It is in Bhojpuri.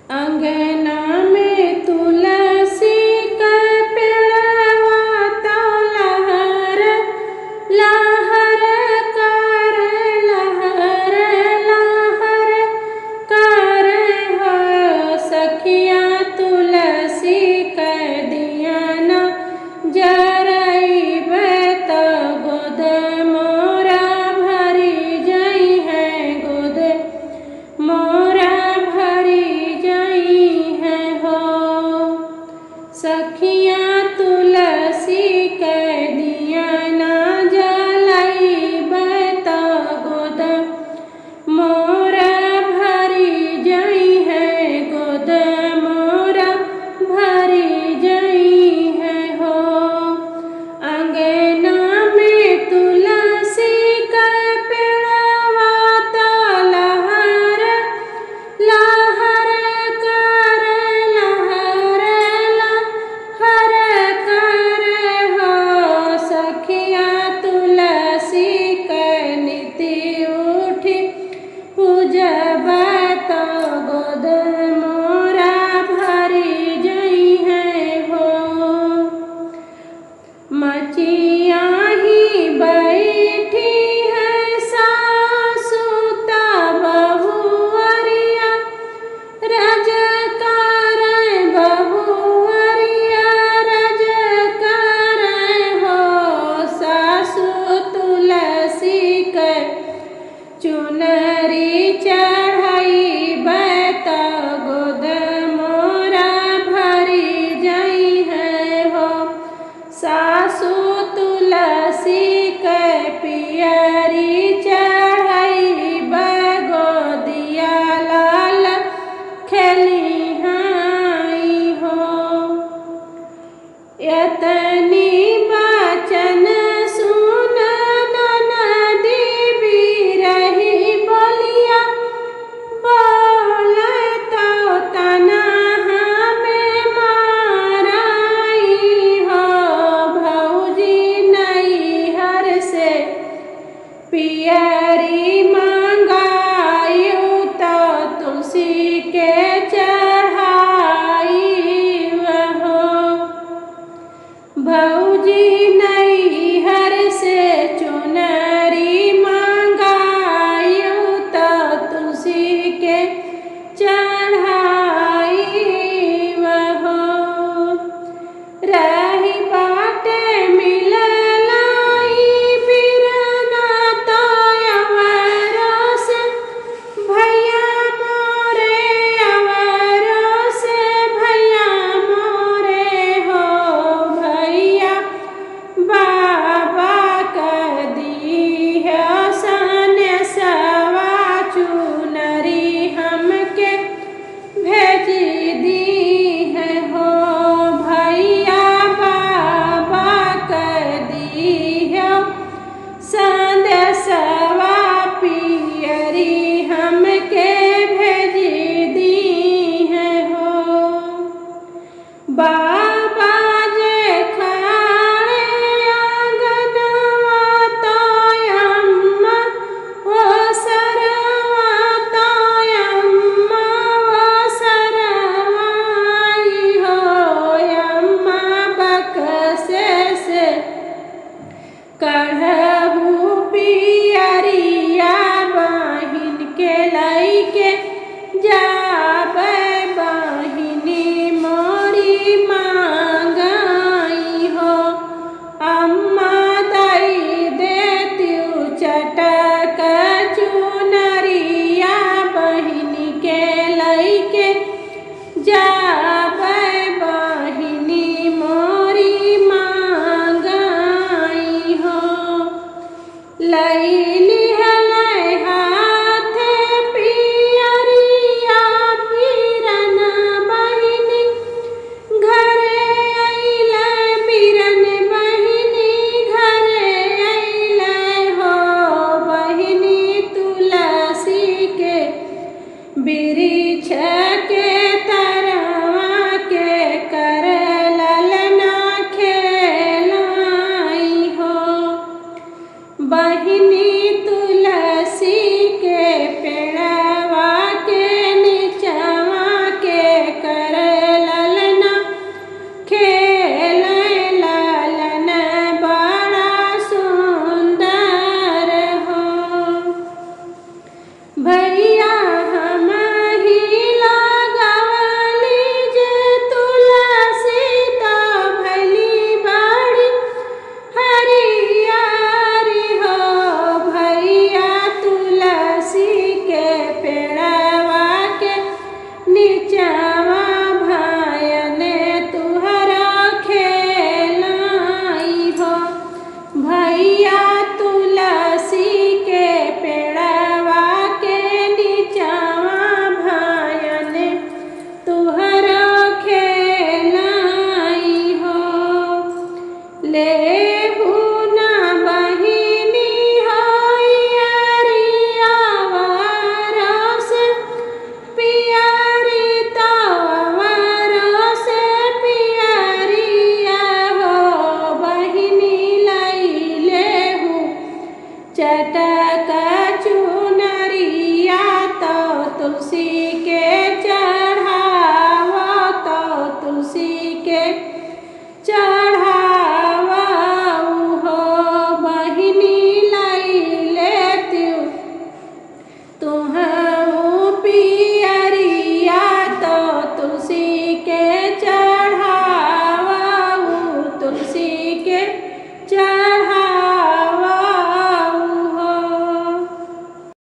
अंगना में तुलसी का पेड़वा तो लहर लहर कर लहर लहर कर हो सखिया तुलसी का दियाना जरइब तो गोद मोरा भरी जई है गोद मोरा भरी जई है हो सखिया तुलसी के दियाना जलइब तो गोद मोरा भरी जई है गोद मोरा भरी जई है हो अंगना में तुलसी का पेड़वा तो लहर लहर कर लहर लहर कर हो सखिया तुलसी के नीति उठी पूजब तो गोद मोरा भरी जई है हो मचिया ही बैठी है सासु बहुअरिया रज कर बहुअरिया रज कर हो सासु तुलसी के चुनरी चढ़ाई तो गोद मोरा भरी जई है हो सासु तुलसी के पियरी चढ़ाई गोदिया लाल खेली हाई हो यतनी बचन सुन ननदी बिरही बोलिया बोल तो तना हमें माराई हो भौजी नैहर से पियरी मंगायु तो तुलसी के चढ़ाई हो भौजी नैहर से चुनरी मंगायु तो तुलसी के चढ़ाई हो रही बाटे मिललाई बिरना तो अवरों से भैया मोरे अवरों से भैया मोरे हो भैया बाबा कर दी है सन सवा चुनरी हमके भेज दी है हो भैया बाबा कर दी है संदेशवा पियरी हमके भेज दी है हो बाबा जे खाड़े आंगनवा तो अम्मा वो सरवा तो अम्मा वो सरवाई हो अम्मा बक्से से कढ़बू पियरिया बहिन के लइके जाबे बहिनी मोरी मांगाई हो अम्मा दई देत्यू चटक चुनरिया बहिनी के लइके जाबे बहिनी मोरी मांगाई हो लैली हलै हाथे पियरिया बिरन बहिनी घरे अइलै बिरन बहिनी घरे अइलै हो बहिनी तुलसी के वृक्ष के तरह चटक चुनरिया तो तुलसी के